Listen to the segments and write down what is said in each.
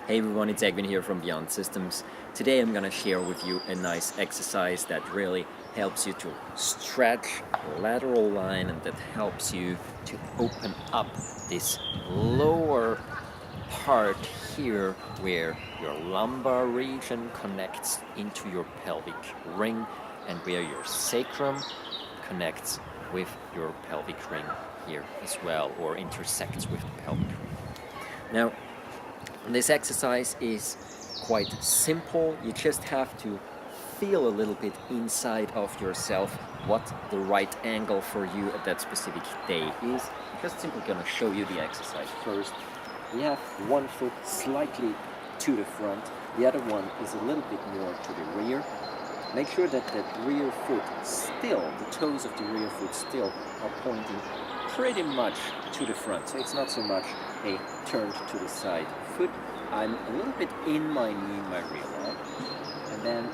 Hey everyone, it's Egwin here from Beyond Systems. Today I'm gonna share with you a nice exercise that really helps you to stretch the lateral line and that helps you to open up this lower part here where your lumbar region connects into your pelvic ring and where your sacrum connects with your pelvic ring here as well, or intersects with the pelvic ring. Now, this exercise is quite simple. You just have to feel a little bit inside of yourself what the right angle for you at that specific day is. I'm just simply going to show you the exercise first. We have one foot slightly to the front, the other one is a little bit more to the rear. Make sure that the rear foot still, the toes of the rear foot still are pointing pretty much to the front. So it's not so much a turned to the side foot. I'm a little bit in my knee, my rear leg. And then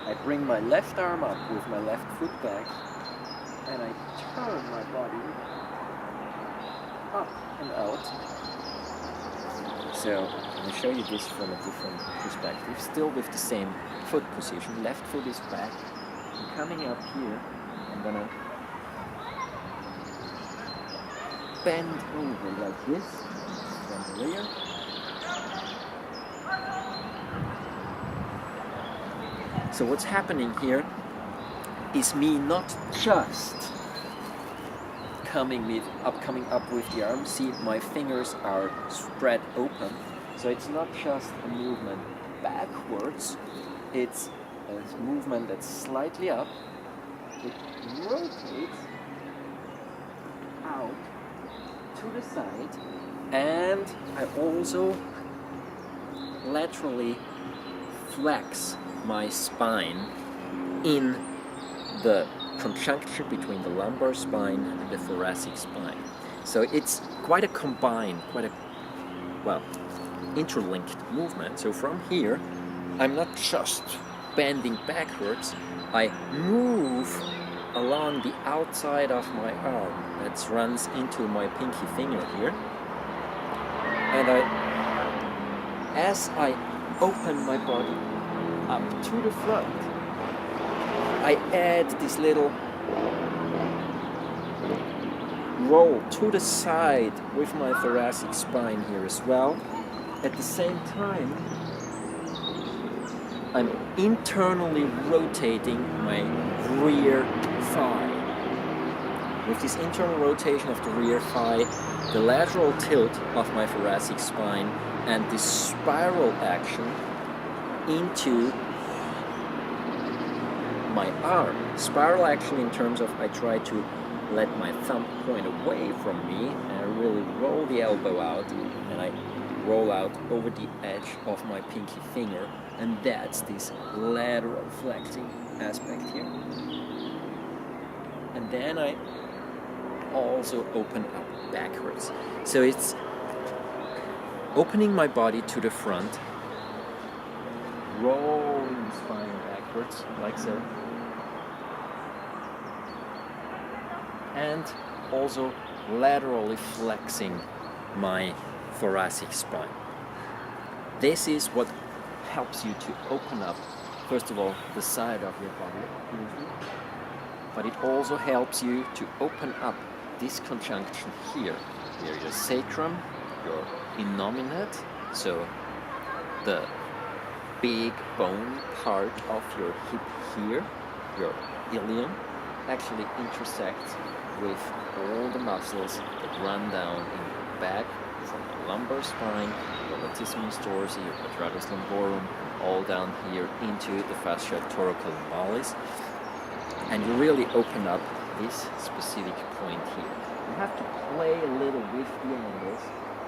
I bring my left arm up with my left foot back and I turn my body up and out. So I'm going to show you this from a different perspective, still with the same foot position. Left foot is back. I'm coming up here. I'm going to bend over like this from the rear. So what's happening here is me not just coming up with the arm. See, my fingers are spread open. So it's not just a movement backwards, it's a movement that's slightly up. It rotates out to the side, and I also laterally flex my spine in the conjunction between the lumbar spine and the thoracic spine. So it's quite a combined, interlinked movement. So from here, I'm not just bending backwards, I move along the outside of my arm that runs into my pinky finger here. And as I open my body up to the front, I add this little roll to the side with my thoracic spine here as well. At the same time, I'm internally rotating my rear thigh. With this internal rotation of the rear thigh, the lateral tilt of my thoracic spine, and this spiral action into my arm. Spiral action in terms of I try to let my thumb point away from me and I really roll the elbow out and I roll out over the edge of my pinky finger, and that's this lateral flexing aspect here. And then I also open up backwards. So it's opening my body to the front, rolling the spine backwards like so, and also laterally flexing my thoracic spine. This is what helps you to open up, first of all, the side of your body, but it also helps you to open up this conjunction here, where your sacrum, your innominate, so the big bony part of your hip here, your ilium, actually intersects with all the muscles that run down in the back from the lumbar spine, your latissimus dorsi, your quadratus lumborum, all down here into the fascia thoracolumbalis, and you really open up this specific point here. You have to play a little with the angles.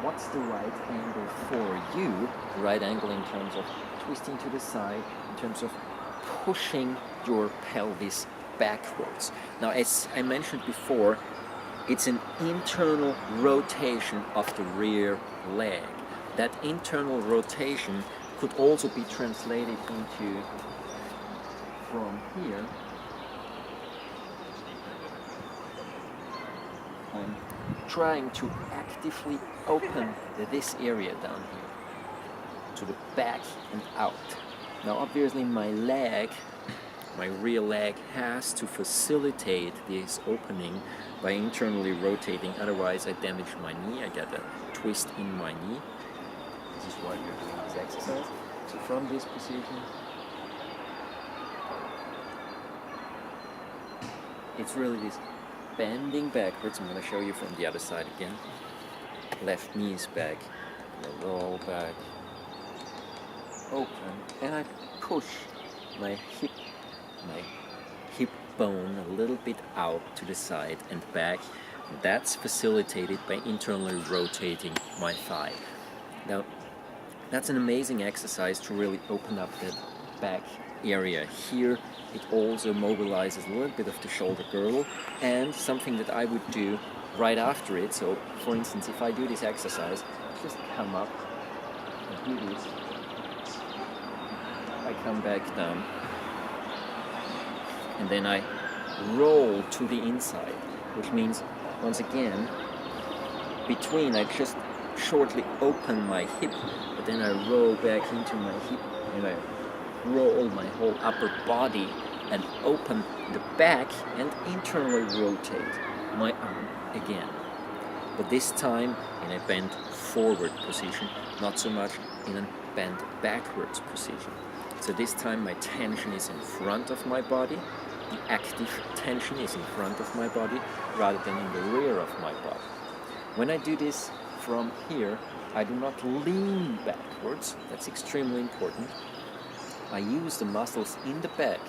What's the right angle for you? The right angle in terms of twisting to the side, in terms of pushing your pelvis backwards. Now, as I mentioned before, it's an internal rotation of the rear leg. That internal rotation could also be translated into, from here, I'm trying to actively open this area down here. to the back and out. Now obviously my rear leg has to facilitate this opening by internally rotating, otherwise I damage my knee, I get a twist in my knee. This is why you're doing this exercise. So from this position, it's really this bending backwards. I'm going to show you from the other side again. Left knee is back, I roll back, open, and I push my hip bone a little bit out to the side and back. That's facilitated by internally rotating my thigh. Now, that's an amazing exercise to really open up that back area. Here, it also mobilizes a little bit of the shoulder girdle, and something that I would do right after it. So, for instance, if I do this exercise, just come up and do this. I come back down, and then I roll to the inside, which means, once again, between I just shortly open my hip, but then I roll back into my hip, and I roll my whole upper body and open the back and internally rotate my arm again. But this time in a bent forward position, not so much in a bent backwards position. So this time my tension is in front of my body, the active tension is in front of my body rather than in the rear of my body. When I do this from here, I do not lean backwards, that's extremely important. I use the muscles in the back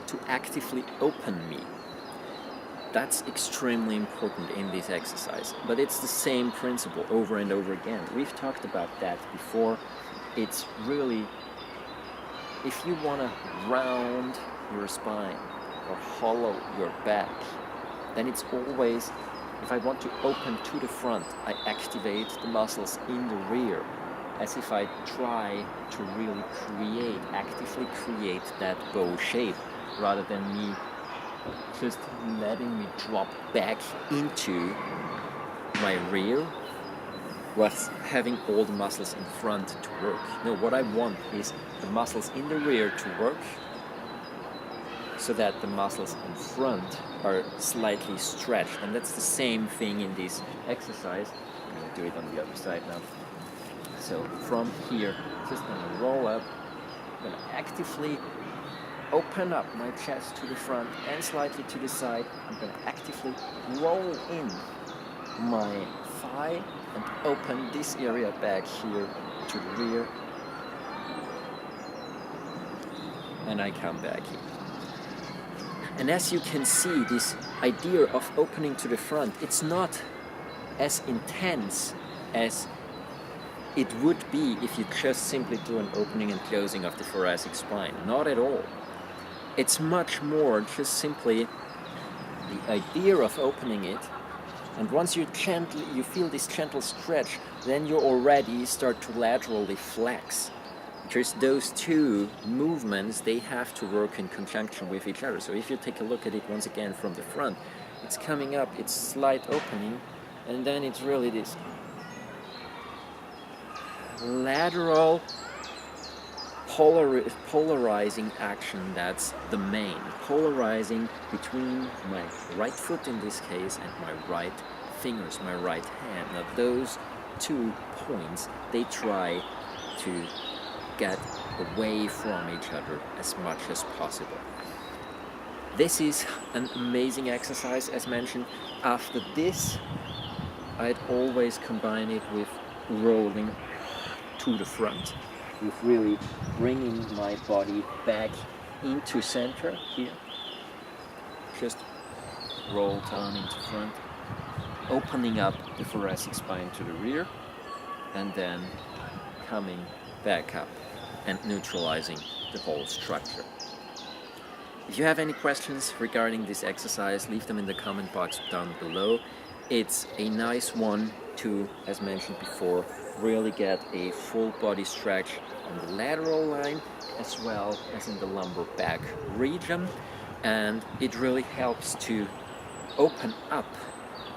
to actively open me. That's extremely important in this exercise, but it's the same principle over and over again. We've talked about that before. It's really, if you want to round your spine or hollow your back, then it's always, if I want to open to the front, I activate the muscles in the rear, as if I try to really actively create that bow shape, rather than me just letting me drop back into my rear with having all the muscles in front to work. No, what I want is the muscles in the rear to work so that the muscles in front are slightly stretched. And that's the same thing in this exercise. I'm going to do it on the other side now. So from here, just going to roll up, I'm going to actively open up my chest to the front and slightly to the side. I'm going to actively roll in my thigh and open this area back here to the rear. And I come back here. And as you can see, this idea of opening to the front, it's not as intense as it would be if you just simply do an opening and closing of the thoracic spine. Not at all. It's much more just simply the idea of opening it, and once you feel this gentle stretch, then you already start to laterally flex. Because those two movements, they have to work in conjunction with each other. So if you take a look at it once again from the front, it's coming up, it's slight opening, and then it's really this lateral polarizing action. That's the main. Polarizing between my right foot in this case and my right fingers, my right hand. Now those 2 points, they try to get away from each other as much as possible. This is an amazing exercise, as mentioned. After this, I'd always combine it with rolling to the front, with really bringing my body back into center here. Just roll down into front, opening up the thoracic spine to the rear, and then coming back up and neutralizing the whole structure. If you have any questions regarding this exercise, leave them in the comment box down below. It's a nice one to, as mentioned before, really get a full body stretch on the lateral line as well as in the lumbar back region, and it really helps to open up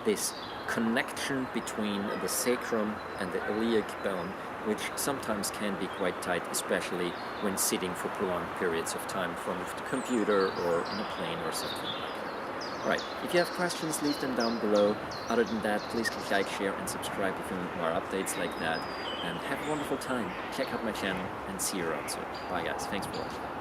this connection between the sacrum and the iliac bone, which sometimes can be quite tight, especially when sitting for prolonged periods of time in front of the computer or in a plane or something like that. Alright, if you have questions, leave them down below. Other than that, please click like, share and subscribe if you want more updates like that. And have a wonderful time. Check out my channel and see you around soon. Bye guys, thanks for watching.